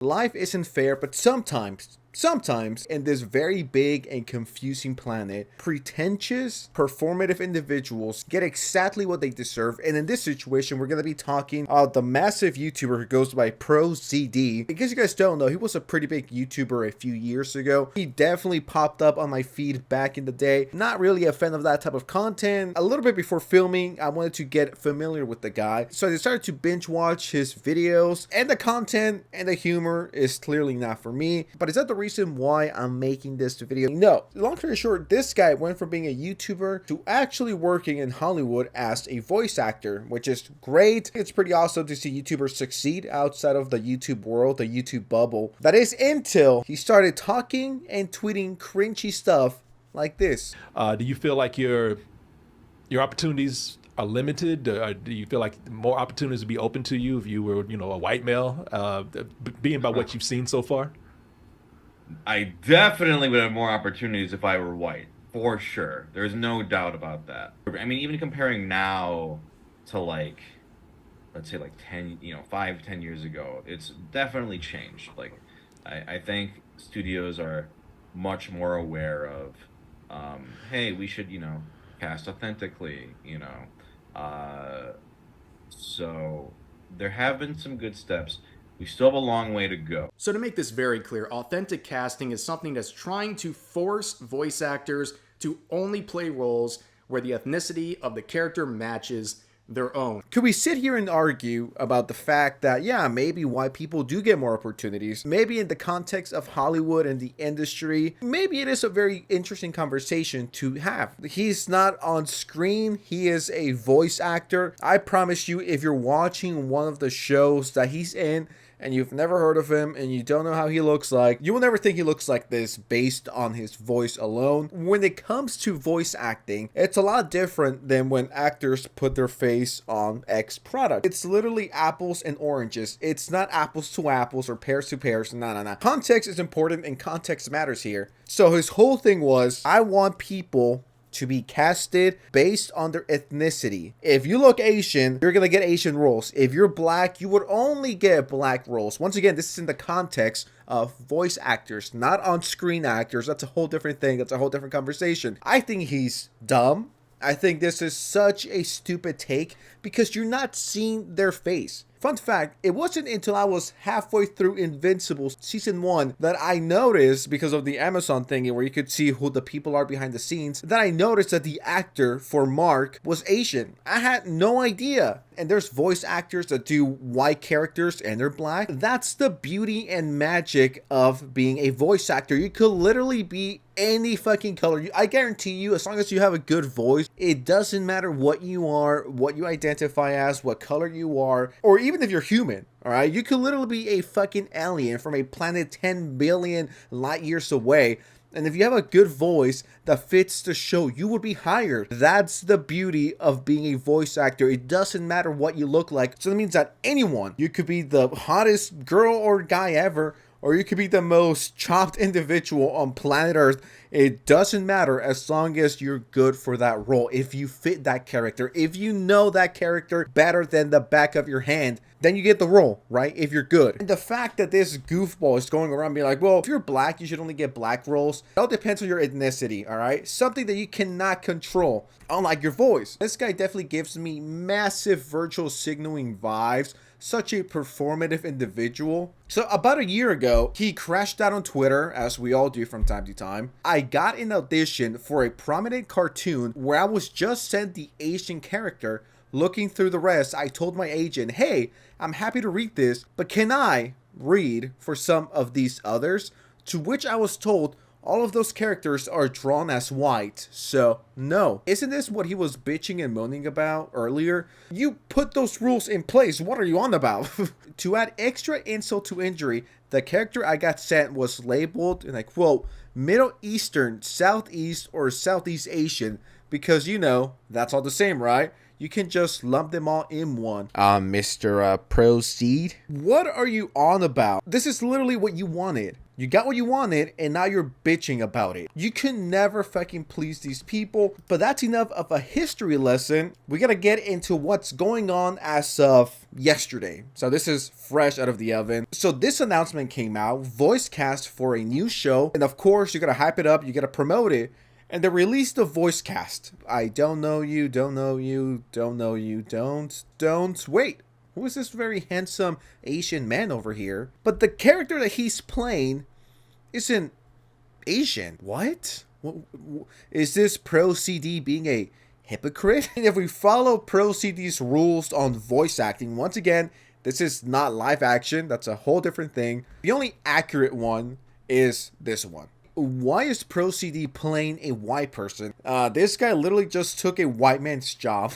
Life isn't fair, but sometimes in this very big and confusing planet, pretentious, performative individuals get exactly what they deserve. And in this situation, we're going to be talking about the massive YouTuber who goes by ProZD. Because you guys don't know, he was a pretty big YouTuber a few years ago. He definitely popped up on my feed back in the day. Not really a fan of that type of content. A little bit before filming, I wanted to get familiar with the guy. So I decided to binge watch his videos, and the content and the humor is clearly not for me. But is that the reason why I'm making this video? No. Long story short, this guy went from being a YouTuber to actually working in Hollywood as a voice actor, which is great. It's pretty awesome to see YouTubers succeed outside of the YouTube world, the YouTube bubble. That is until he started talking and tweeting cringy stuff like this. Do you feel like your opportunities are limited? Do you feel like more opportunities would be open to you if you were, a white male, being by what you've seen so far? I definitely would have more opportunities if I were white, for sure. There's no doubt about that. I mean, even comparing now to let's say 5-10 years ago, it's definitely changed. I think studios are much more aware of, hey, we should, cast authentically, so there have been some good steps. We still have a long way to go. So to make this very clear, authentic casting is something that's trying to force voice actors to only play roles where the ethnicity of the character matches their own. Could we sit here and argue about the fact that, yeah, maybe white people do get more opportunities? Maybe in the context of Hollywood and the industry, maybe it is a very interesting conversation to have. He's not on screen. He is a voice actor. I promise you, if you're watching one of the shows that he's in, and you've never heard of him and you don't know how he looks like, you will never think he looks like this based on his voice alone. When it comes to voice acting, it's a lot different than when actors put their face on X product. It's literally apples and oranges. It's not apples to apples or pears to pears. No. Context is important and context matters here. So his whole thing was, I want people to be casted based on their ethnicity. If you look Asian, you're gonna get Asian roles. If you're black, you would only get black roles. Once again, this is in the context of voice actors, not on-screen actors. That's a whole different thing. That's a whole different conversation. I think he's dumb. I think this is such a stupid take because you're not seeing their face. Fun fact, it wasn't until I was halfway through Invincible Season 1 that I noticed, because of the Amazon thingy where you could see who the people are behind the scenes, that I noticed that the actor for Mark was Asian. I had no idea. And there's voice actors that do white characters and they're black. That's the beauty and magic of being a voice actor. You could literally be any fucking color. I guarantee you, as long as you have a good voice, it doesn't matter what you are, what you identify as, what color you are, or even if you're human. Alright, you could literally be a fucking alien from a planet 10 billion light years away. And if you have a good voice that fits the show, you would be hired. That's the beauty of being a voice actor. It doesn't matter what you look like. So that means that anyone, you could be the hottest girl or guy ever, or you could be the most chopped individual on planet Earth. It doesn't matter as long as you're good for that role. If you fit that character, if you know that character better than the back of your hand, then you get the role, right? If you're good. And the fact that this goofball is going around being like, well, if you're black, you should only get black roles. It all depends on your ethnicity, all right? Something that you cannot control, unlike your voice. This guy definitely gives me massive virtual signaling vibes. Such a performative individual. So about a year ago, he crashed out on Twitter, as we all do from time to time. I got an audition for a prominent cartoon where I was just sent the Asian character. Looking through the rest, I told my agent, hey, I'm happy to read this, but can I read for some of these others? To which I was told, all of those characters are drawn as white, so no. Isn't this what he was bitching and moaning about earlier? You put those rules in place, what are you on about? To add extra insult to injury, the character I got sent was labeled, and I quote, Middle Eastern, Southeast, or Southeast Asian, because that's all the same, right? You can just lump them all in one. Mr. ProZD, what are you on about? This is literally what you wanted. You got what you wanted, and now you're bitching about it. You can never fucking please these people, but that's enough of a history lesson. We gotta get into what's going on as of yesterday. So this is fresh out of the oven. So this announcement came out, voice cast for a new show, and of course you gotta hype it up, you gotta promote it, and they released the voice cast. I don't know you, don't know you, don't know you, don't. Wait, who is this very handsome Asian man over here? But the character that he's playing isn't Asian. What? Is this ProZD being a hypocrite? And if we follow ProZD's rules on voice acting, once again, this is not live action. That's a whole different thing. The only accurate one is this one. Why is ProZD playing a white person? This guy literally just took a white man's job.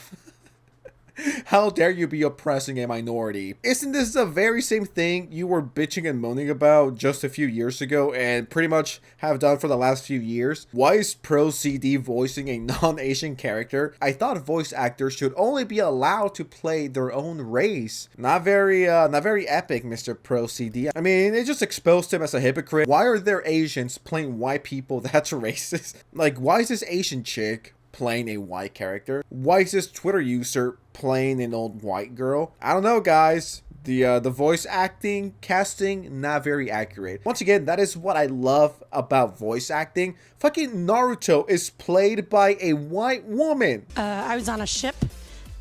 How dare you be oppressing a minority? Isn't this the very same thing you were bitching and moaning about just a few years ago and pretty much have done for the last few years? Why is ProZD voicing a non-Asian character? I thought voice actors should only be allowed to play their own race. Not very epic, Mr. ProZD. I mean, they just exposed him as a hypocrite. Why are there Asians playing white people? That's racist. Like, why is this Asian chick playing a white character? Why is this Twitter user playing an old white girl? I don't know, guys. The voice acting, casting, not very accurate. Once again, that is what I love about voice acting. Fucking Naruto is played by a white woman. I was on a ship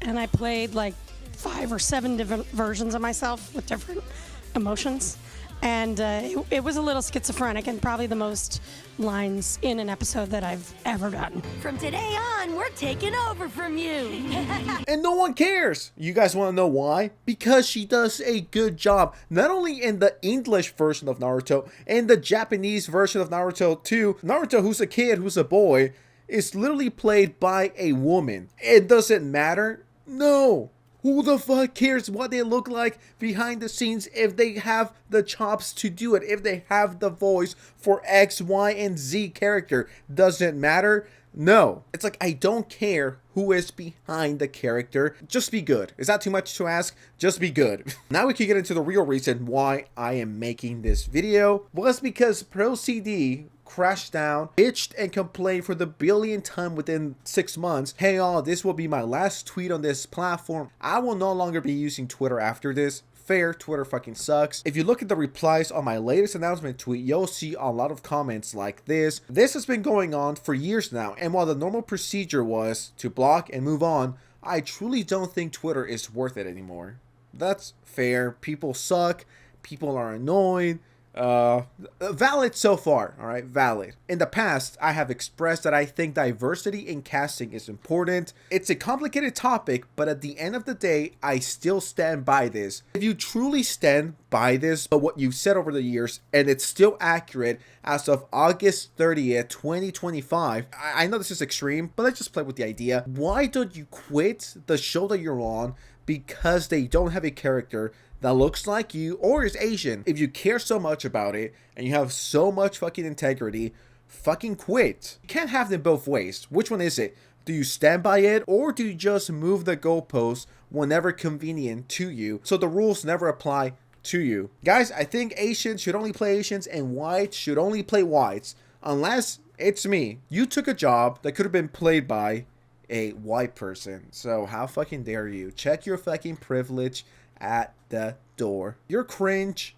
and I played like 5 or 7 different versions of myself with different emotions. And it was a little schizophrenic and probably the most lines in an episode that I've ever done. From today on, we're taking over from you. And no one cares. You guys want to know why? Because she does a good job. Not only in the English version of Naruto, in the Japanese version of Naruto too. Naruto, who's a kid, who's a boy, is literally played by a woman. It doesn't matter. No. Who the fuck cares what they look like behind the scenes if they have the chops to do it, if they have the voice for X, Y, and Z character? Doesn't matter? No. It's like, I don't care who is behind the character. Just be good. Is that too much to ask? Just be good. Now we can get into the real reason why I am making this video. Was because ProZD crashed down, bitched and complained for the billionth time within 6 months. Hey y'all, this will be my last tweet on this platform. I will no longer be using Twitter after this. Fair, Twitter fucking sucks. If you look at the replies on my latest announcement tweet, you'll see a lot of comments like this. This has been going on for years now, and while the normal procedure was to block and move on, I truly don't think Twitter is worth it anymore. That's fair. People suck. People are annoying. Valid so far, all right, valid. In the past, I have expressed that I think diversity in casting is important. It's a complicated topic, but at the end of the day, I still stand by this. If you truly stand by this, but what you've said over the years, and it's still accurate as of August 30th, 2025, I know this is extreme, but let's just play with the idea. Why don't you quit the show that you're on because they don't have a character that looks like you or is Asian? If you care so much about it and you have so much fucking integrity, fucking quit. You can't have them both ways. Which one is it? Do you stand by it, or do you just move the goalposts whenever convenient to you so the rules never apply to you? Guys, I think Asians should only play Asians and whites should only play whites, unless it's me. You took a job that could have been played by a white person, so how fucking dare you? Check your fucking privilege at the door. You're cringe,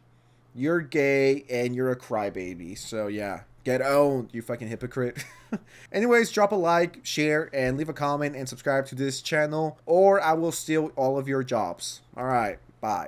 you're gay, and you're a crybaby. So yeah, get owned, you fucking hypocrite. Anyways, drop a like, share, and leave a comment and subscribe to this channel, or I will steal all of your jobs. All right, bye.